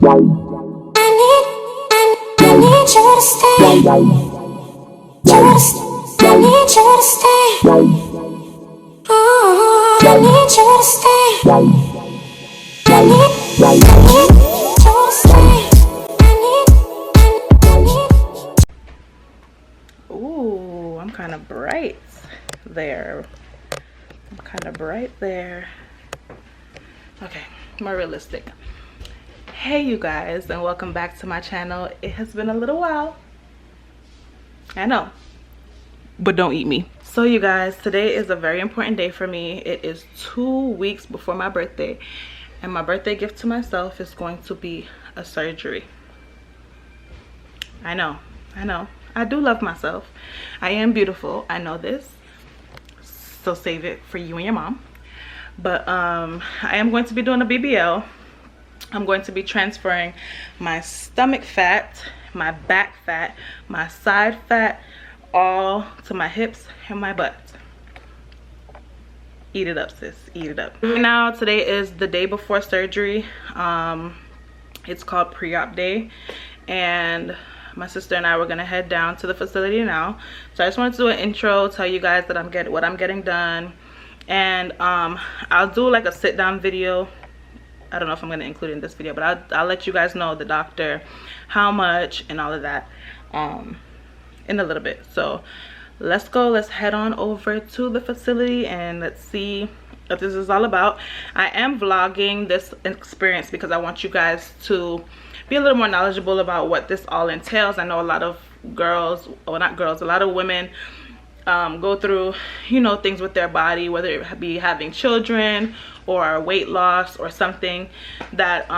Ooh, I'm kind of bright there. I'm kind of bright there. Okay, more realistic. Hey you guys, and welcome back to my channel. It has been a little while, I know, but don't eat me. So you guys, today is a very important day for me. It is 2 weeks before my birthday, and my birthday gift to myself is going to be a surgery. I know, I do love myself. I am beautiful, I know this, so save it for you and your mom. But I am going to be doing a BBL. I'm going to be transferring my stomach fat, my back fat, my side fat, all to my hips and my butt. Eat it up, sis, eat it up. Now today is the day before surgery. It's called pre-op day, and my sister and I were gonna head down to the facility now. So I just wanted to do an intro, tell you guys that what I'm getting done, and I'll do like a sit down video. I don't know if I'm gonna include it in this video, but I'll let you guys know the doctor, how much, and all of that in a little bit. So let's go, let's head on over to the facility and let's see what this is all about. I am vlogging this experience because I want you guys to be a little more knowledgeable about what this all entails. I know a lot of girls, or not girls, a lot of women go through, you know, things with their body, whether it be having children or weight loss or something that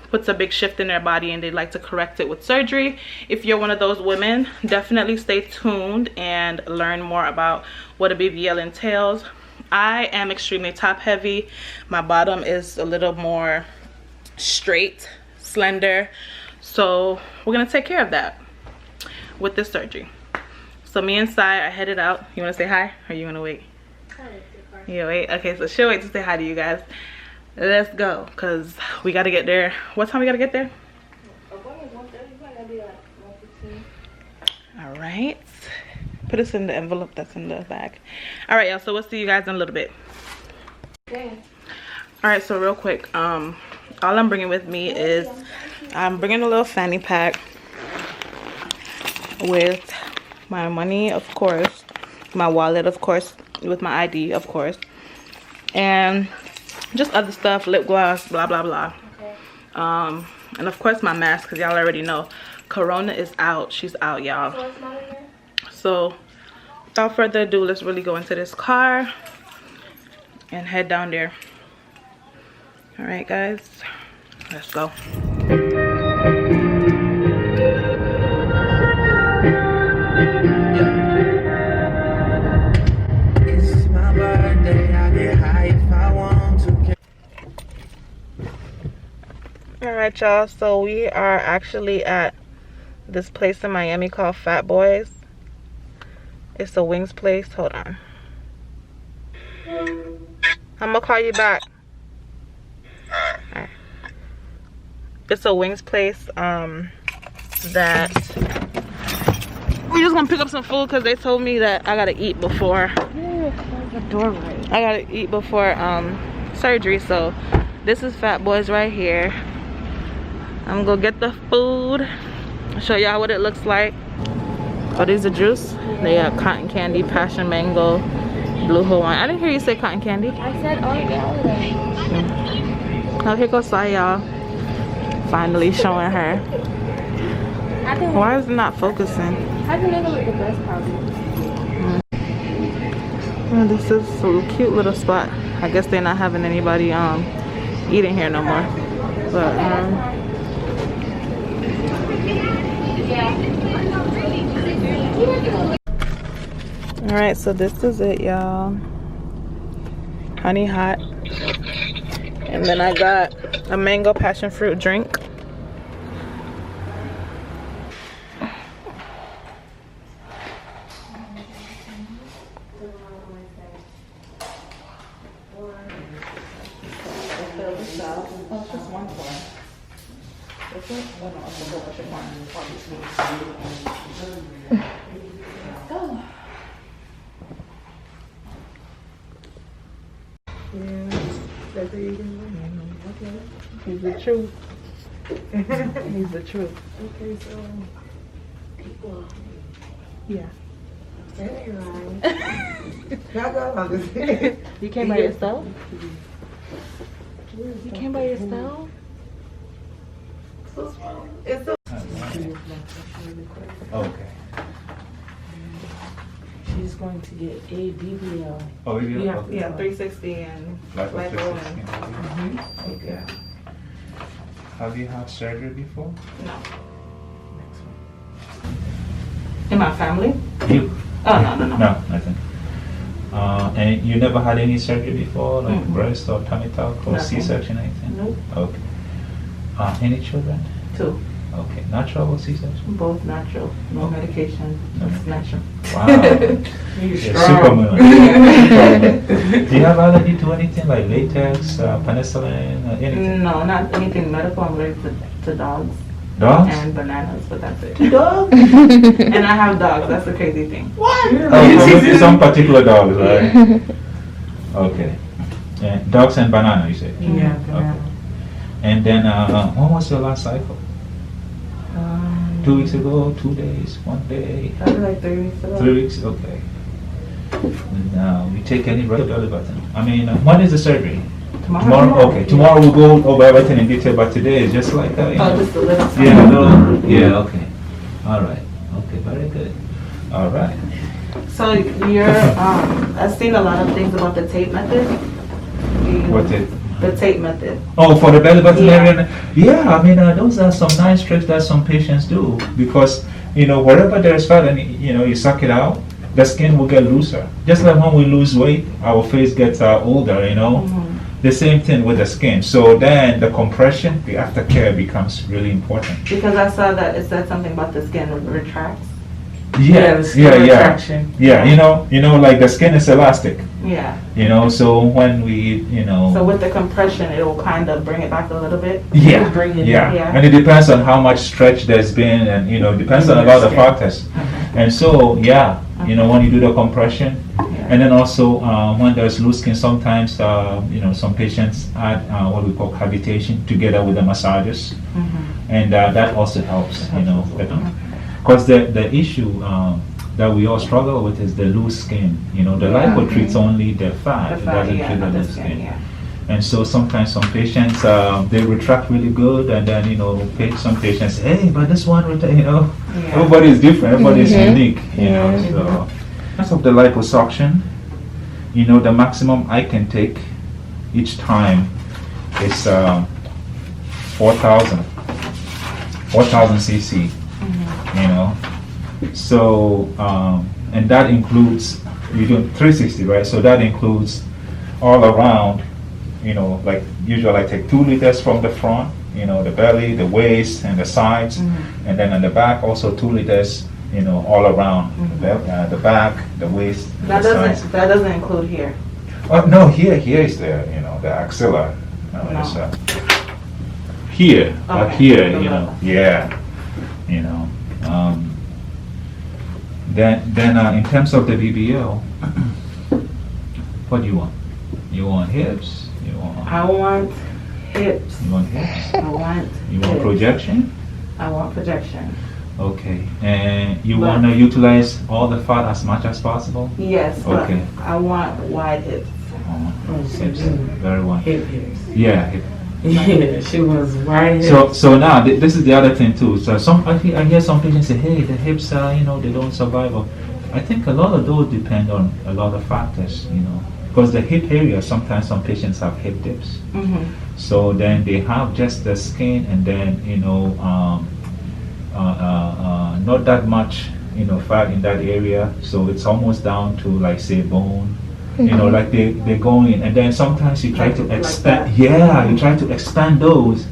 puts a big shift in their body, and they'd like to correct it with surgery. If you're one of those women, definitely stay tuned and learn more about what a BBL entails. I am extremely top heavy. My bottom is a little more straight, slender, so we're gonna take care of that with this surgery. So me and Sai are headed out. You want to say hi, or you want to wait? You wait? Okay, so she'll wait to say hi to you guys. Let's go, because we got to get there. What time we got to get there? All right. Put this in the envelope that's in the bag. All right, y'all. So we'll see you guys in a little bit. Okay. All right, so real quick. All I'm bringing with me is I'm bringing a little fanny pack with my money, of course, my wallet, of course, with my ID, of course, and just other stuff, lip gloss, blah blah blah. Okay. And of course my mask, because y'all already know Corona is out. She's out, y'all. So without further ado, let's really go into this car and head down there. All right guys, let's go. Alright y'all, so we are actually at this place in Miami called Fat Boys. It's a wings place. Hold on, I'm gonna call you back. Alright. It's a wings place that we're just gonna pick up some food because they told me that I gotta eat before. The doorway. I gotta eat before surgery. So this is Fat Boys right here. I'm gonna get the food, show y'all what it looks like. Oh, these are juice. They have cotton candy, passion mango, blue Hawaiian. I didn't hear you say cotton candy. I said all of Oh, here goes Sai, y'all. Finally showing her. Why is it not focusing? I think they're like the best probably. Oh, this is a cute little spot. I guess they're not having anybody eating here no more. But all right, so this is it, y'all. Honey hot, and then I got a mango passion fruit drink. Oh, it's just one for. He's the truth. He's the truth. Okay, so people. Yeah. That ain't right. Y'all go on this. You came by yourself? You came by yourself? So small. It's so. Okay. She's going to get a BBL. Oh, BBL? Yeah. Okay. Yeah, 360 and Like a lipo 360. Okay. Have you had surgery before? No. In my family? You? Oh, no. No, nothing. And you never had any surgery before, like breast or tummy tuck or Nothing. C-section, anything? Nope. Okay. Any children? 2. Okay. Natural or C-section? Both natural. No medication. Just natural. Wow. You're Yeah, strong. Superman. Do you have allergy to anything like latex, penicillin, or anything? No, not anything medical. I'm allergic to dogs Dogs? and bananas, but that's it. Dog? And I have dogs. That's the crazy thing. What? Oh, some particular dogs, right? Okay. Yeah, dogs and banana, you said? Yeah, Okay. And then, when was your last cycle? 2 weeks ago, 2 days, 1 day, Probably like 3 weeks ago. 3 weeks? Okay. And, you take any belly button? I mean, when is the surgery? Tomorrow? Okay. Tomorrow we'll go over everything in detail, but today is just like, you know. Oh, just a little something. Yeah, no, yeah, okay. All right. Okay, very good. All right. So you're, I've seen a lot of things about the tape method. What's it? The tape method. Oh, for the belly button Yeah. area? Yeah, I mean, those are some nice tricks that some patients do because, you know, wherever there's fat and, you know, you suck it out, the skin will get looser. Just like when we lose weight, our face gets older, you know? The same thing with the skin. So then the compression, the aftercare becomes really important. Because I saw that it said something about the skin retracts. Yeah, the skin retraction. Yeah, you know, like the skin is elastic. Yeah. You know, so when we, you know. So with the compression, it will kind of bring it back a little bit. Yeah, Bring it yeah. in. Yeah. And it depends on how much stretch there's been and, you know, it depends on a lot of factors. And so, yeah, you know, when you do the compression, and then also when there's loose skin, sometimes, you know, some patients add what we call cavitation together with the massages. And that also helps, you know. Because the issue that we all struggle with is the loose skin. You know, the lipo treats only the fat, it doesn't treat the loose skin. Yeah. And so sometimes some patients, they retract really good, and then, you know, some patients say, hey, but this one, you know, everybody is different, everybody is unique, you know. So, in terms of the liposuction, you know, the maximum I can take each time is 4,000 cc, you know. So, and that includes, you do 360, right? So that includes all around, you know, like usually I take 2 liters from the front, you know, the belly, the waist, and the sides, and then on the back also 2 liters, you know, all around the back, the waist, That the sides. doesn't include here. Oh no, here is the, you know, the axilla. It's, here, up here, you know, yeah, you know. Then in terms of the BBL, what do you want? You want hips? I want hips. You want hips? I want You want hips. projection? I want projection. Okay. And you want to utilize all the fat as much as possible? Yes, but Okay. I want wide hips. Hips. Very wide. Hip hips. Yeah. Hip. Yeah, she was right So now this is the other thing too. So I hear some patients say, hey, the hips are, you know, they don't survive. I think a lot of those depend on a lot of factors, you know, because the hip area, sometimes some patients have hip dips. So then they have just the skin and then, you know, not that much, you know, fat in that area. So it's almost down to like say bone. You know, like they go in, and then sometimes you try to expand. You try to expand those.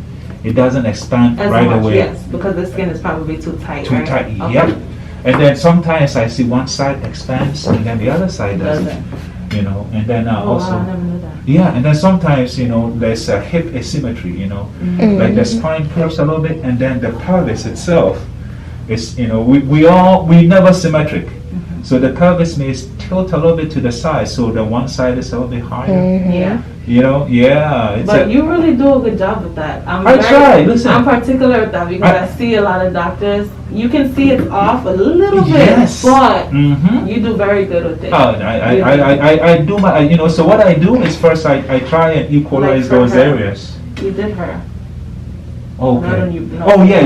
It doesn't expand As right much, away. yes, because the skin is probably too tight. Too right? tight. Okay. Yep. And then sometimes I see one side expands, and then the other side doesn't. You know, and then Oh, also. wow, I never knew that. Yeah, and then sometimes, there's a hip asymmetry, like the spine curves a little bit, and then the pelvis itself is, we never symmetric. So the pelvis may tilt a little bit to the side, so the one side is a little bit higher. Yeah. It's But you really do a good job with that. I try, listen. I'm particular with that because I see a lot of doctors. You can see it's off a little bit, but you do very good with it. I do my, so what I do is first I try and equalize those areas. You did her. Okay.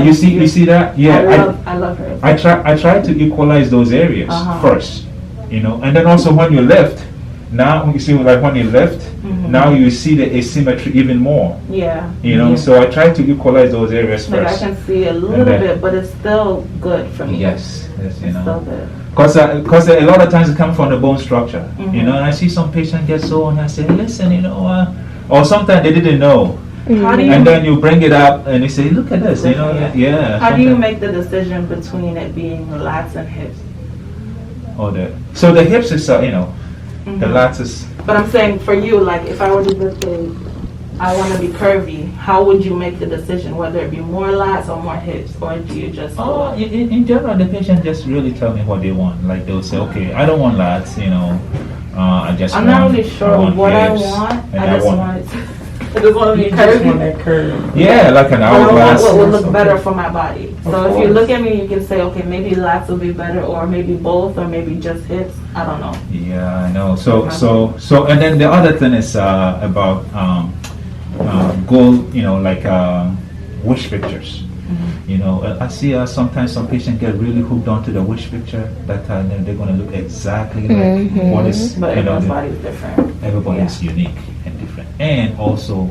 You see that? Yeah. I love her. I try to equalize those areas first, and then also when you lift, now you see like when you lift, now you see the asymmetry even more. Yeah. So I try to equalize those areas like first. I can see a little bit, but it's still good for me. Yes, it's still good. Because a lot of times it comes from the bone structure, and I see some patients get so, and I say, listen, or sometimes they didn't know. How do you and then you bring it up and you say, look at this, How do you make the decision between it being lats and hips? So the hips is, the lats is. But I'm saying for you, like if I were to just say, I want to be curvy, how would you make the decision, whether it be more lats or more hips, or do you just? In general, the patient just really tell me what they want. Like they'll say, okay, I don't want lats, I just. I'm not really sure what I want. I just want it. I just want to be curvy. Yeah, like an hourglass. What would look better for my body. So if you look at me, you can say, okay, maybe lats will be better, or maybe both, or maybe just hips. I don't know. Yeah, I know. So, and then the other thing is about goal. Like wish pictures. I see sometimes some patients get really hooked onto the wish picture that they're going to look exactly like what is. But everyone's body is different. Everybody is unique and different, and also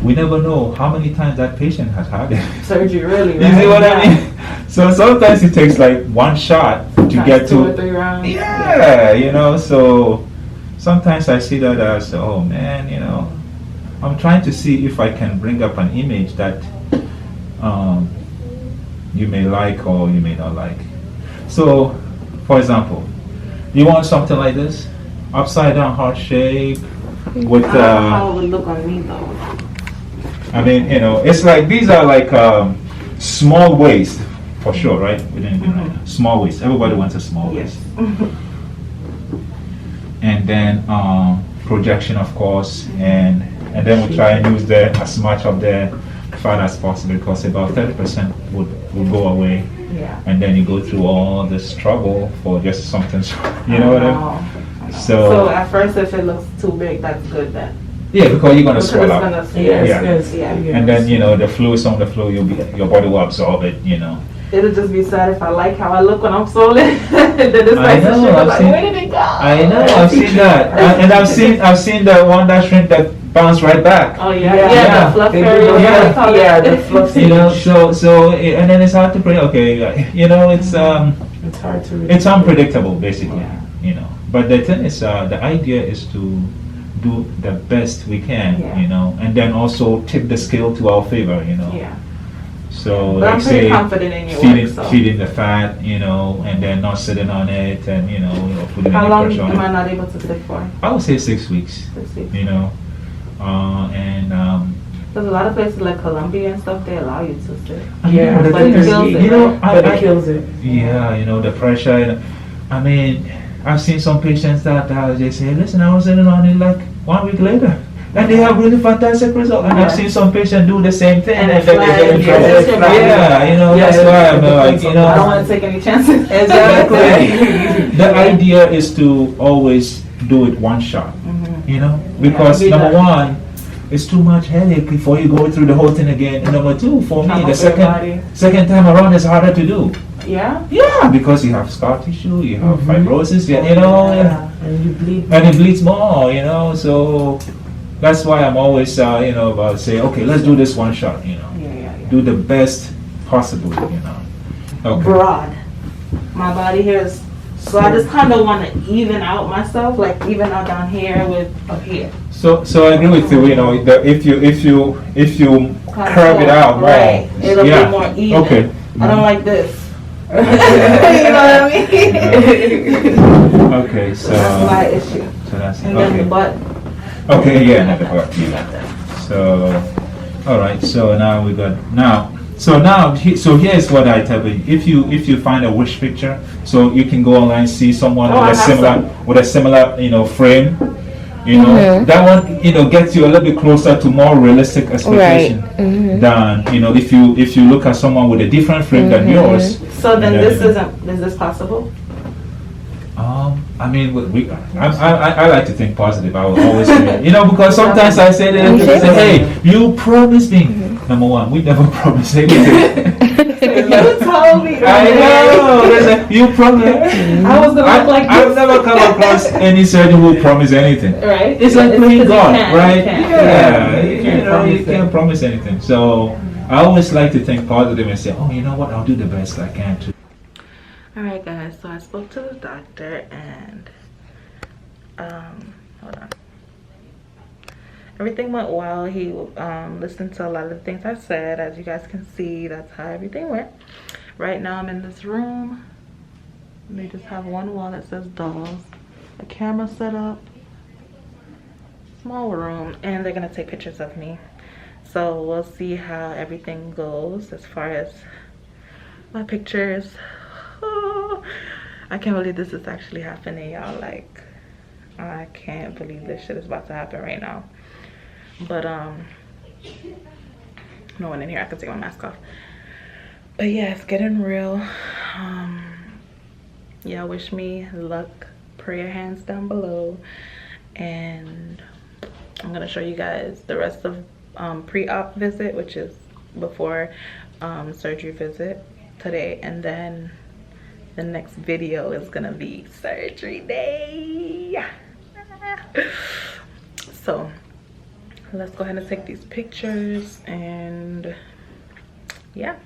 we never know how many times that patient has had it. Surgery, really. You see what I mean? So sometimes it takes like one shot to get to 2 or 3 rounds. Yeah, so sometimes I see that as, oh man, I'm trying to see if I can bring up an image that you may like or you may not like. So, for example, you want something like this, upside down heart shape with. I don't know how it would look on me though. I mean, it's like these are like small waist for sure, right? We didn't do that. Small waist. Everybody wants a small waist. And then projection, of course, and then we try and use as much of the fat as possible, because about 30% would go away. Yeah. And then you go through all the struggle for just something, you know what I mean? So at first, if it looks too big, that's good then. Yeah, because you're gonna swell up. Yes. And then the fluids on the floor, your body will absorb it. It'll just be sad if I like how I look when I'm swollen. I know. Where did it go? I know. I've seen that, and I've seen the one that shrink that bounce right back. Oh yeah. The fluff area. The fluff. So and then it's hard to predict. Okay, it's It's hard to. It's unpredictable, basically. But the thing is, the idea is to do the best we can, and then also tip the scale to our favor, Yeah. So but like I'm say confident in your work, feeding the fat, and then not sitting on it, and putting How any long pressure on am it. I not able to sit for? I would say 6 weeks. 6 weeks. And There's a lot of places like Colombia and stuff, they allow you to sit. Yeah, the but thing it is, kills it. But it kills it. Yeah, the pressure. I mean, I've seen some patients that they say, listen, I was sitting on it like 1 week later. And they have really fantastic results. And I've seen some patients do the same thing. And then it's they get in like, trouble. That's why I'm like, I don't want to take any chances. Exactly. The idea is to always do it one shot, because number one, it's too much headache before you go through the whole thing again. And number two, for me, the second time around is harder to do. Yeah? Yeah, because you have scar tissue, you have fibrosis, and you bleed. And it bleeds more, so that's why I'm always, about say, okay, let's do this one shot, do the best possible, Okay. Broad. My body here is, so I just kind of want to even out myself, like even out down here with up here. So I agree with you, if you curve it out more, right, it'll be more even. Okay. I don't like this. You know what I mean? Okay, so that's my issue. So that's and then the butt. Okay, yeah, another part. So, all right. So now we got So here's what I tell you. If you find a wish picture, so you can go online see someone with a similar frame. That one gets you a little bit closer to more realistic expectation than if you look at someone with a different frame than yours. So then is this possible? I mean, I like to think positive. I will always say, because sometimes I say that, hey, you promised me. Number one, we never promised anything. You told me. I know. You promised. I was gonna look like this. I've never come across any surgeon who promised anything. Right. It's like playing God, right? You can't promise anything. So I always like to think positive and say, oh, you know what? I'll do the best I can to. Alright guys, so I spoke to the doctor and hold on. Everything went well. He listened to a lot of the things I said. As you guys can see, that's how everything went. Right now I'm in this room. They just have one wall that says dolls, a camera set up, small room, and they're gonna take pictures of me. So we'll see how everything goes as far as my pictures. I can't believe this is actually happening, y'all. Like, I can't believe this shit is about to happen right now. But no one in here. I can take my mask off. But yeah, it's getting real. Yeah, wish me luck. Prayer hands down below, and I'm gonna show you guys the rest of pre-op visit, which is before surgery visit today, and then the next video is gonna be surgery day. So let's go ahead and take these pictures, and yeah.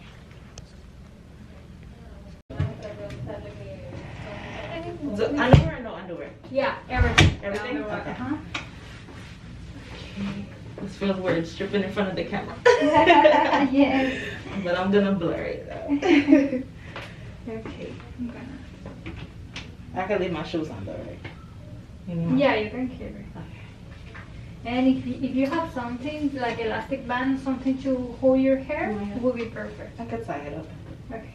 Underwear or no underwear? Yeah, everything. Everything? Okay. This feels weird, stripping in front of the camera. Yes. But I'm gonna blur it out. Okay. I can leave my shoes on though, right? Yeah, you can carry. Okay. And if you have something like elastic band, something to hold your hair, would be perfect. I could tie it up. Okay.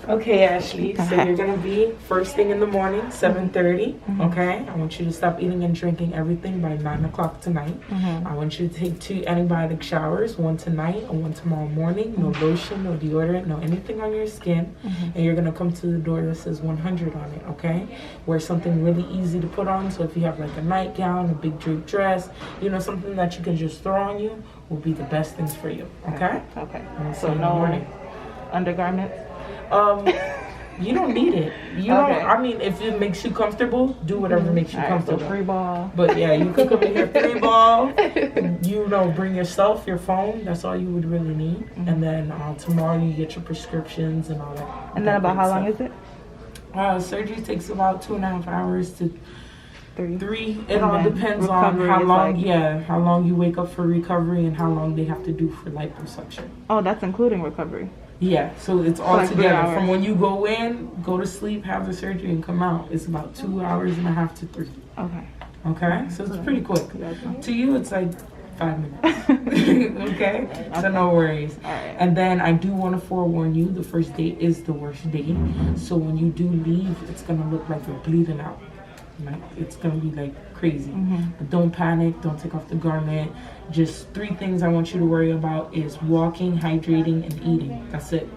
Okay, Ashley, so you're going to be first thing in the morning, 7:30, okay? I want you to stop eating and drinking everything by 9 o'clock tonight. I want you to take 2 antibiotic showers, one tonight and one tomorrow morning. No lotion, no deodorant, no anything on your skin. And you're going to come to the door that says 100 on it, okay? Wear something really easy to put on. So if you have like a nightgown, a big draped dress, something that you can just throw on you will be the best things for you, okay? Okay. So no undergarments? You don't need it. You don't. I mean, if it makes you comfortable, do whatever makes you comfortable. So 3 ball. But yeah, you could come in here 3 ball. Bring yourself, your phone. That's all you would really need. And then tomorrow you get your prescriptions and all that. And then about how long is it? Surgery takes about 2.5 hours to 3. It And all then depends on recovery how is long. like- Yeah, how long you wake up for recovery and how long they have to do for liposuction. Oh, that's including recovery. Yeah, so it's all like 3 together. hours. From when you go in, go to sleep, have the surgery, and come out. It's about 2.5 hours to 3. Okay. Okay, so it's pretty quick. To you, it's like 5 minutes. Okay, so no worries. Alright. And then I do want to forewarn you: the first day is the worst day. So when you do leave, it's gonna look like you're bleeding out. Like it's gonna be like crazy. But don't panic. Don't take off the garment. Just 3 things I want you to worry about is walking, hydrating, and eating. That's it.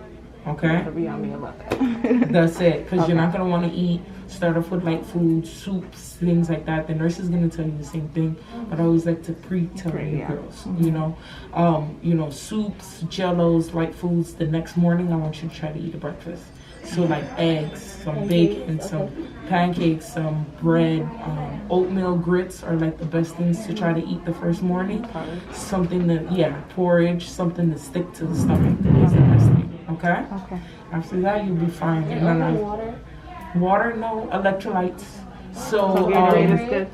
Okay? Be on me about that. That's it. Because you're not going to want to eat. Start off with light food, soups, things like that. The nurse is going to tell you the same thing. But I always like to tell you girls. Soups, jellos, light foods. The next morning, I want you to try to eat a breakfast. So like eggs, some bacon, some pancakes, some bread, oatmeal grits are like the best things to try to eat the first morning. Something that, porridge, something to stick to the stomach is the best thing, Okay? Okay. After that, you'll be fine. And only water. Water, no electrolytes. So, Gatorade is good.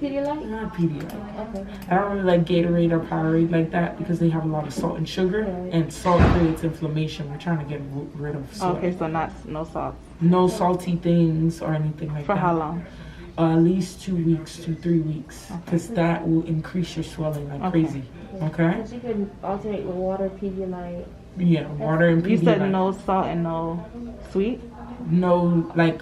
Pedialyte? not Pedialyte. Okay. I don't really like Gatorade or Powerade like that because they have a lot of salt and sugar, and salt creates inflammation. We're trying to get rid of salt. Okay, so no salt. No salty things or anything like For that. how long? At least 2 weeks to 3 weeks, because that will increase your swelling like crazy. Okay? So you can alternate with water, Pedialyte. Yeah, water and You Pedialyte. said no salt and no sweet? No, like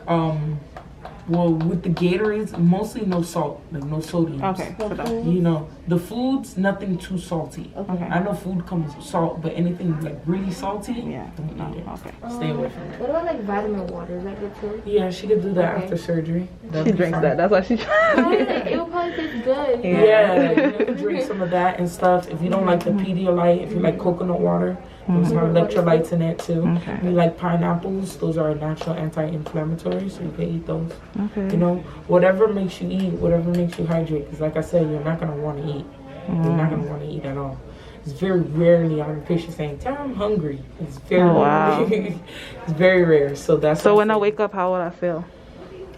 well, with the Gatorades, mostly no salt, like no sodium. Okay. So that. You know, the foods, nothing too salty. Okay. I know food comes with salt, but anything like really salty, Yeah. don't No. eat it. Okay. Stay away from it. What about like vitamin water? Is that good too? Yeah, she could do that Okay. after surgery. That'd She be drinks fine. that. That's why she. It will probably taste good. Yeah, you can drink some of that and stuff. If you don't like the Pedialyte, if you like coconut water, those have electrolytes in it too. Okay. If you like pineapples, those are natural anti-inflammatory, so you can eat those. Okay. You know, whatever makes you eat, whatever makes you hydrate. Because like I said, you're not gonna want to eat. You're not gonna want to eat at all. It's very rarely I have a patient saying, "Tara, I'm hungry." It's very wow. it's very rare. So that's So what when I I'm wake up, how would I feel?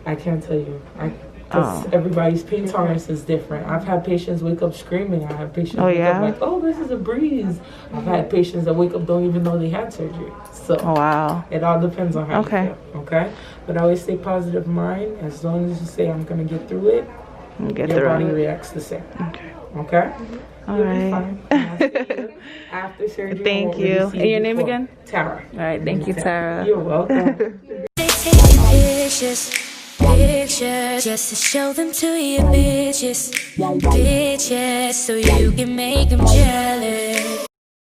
I can't tell you. Because everybody's pain tolerance is different. I've had patients wake up screaming. I have patients wake yeah? up like, "Oh, this is a breeze." I've had patients that wake up don't even know they had surgery. So Wow. it all depends on how Okay. you feel. Okay? But I always stay positive mind. As long as you say, "I'm going to get through it," Get your through body it. reacts the same. Okay? All You'll be right. fine. I'll see you after surgery. Thank I won't really you. see And your name before. again? Tara. All right. Thank you, Tara. You're welcome. They take pictures, pictures, just to show them to your bitches, bitches, so you can make them jealous.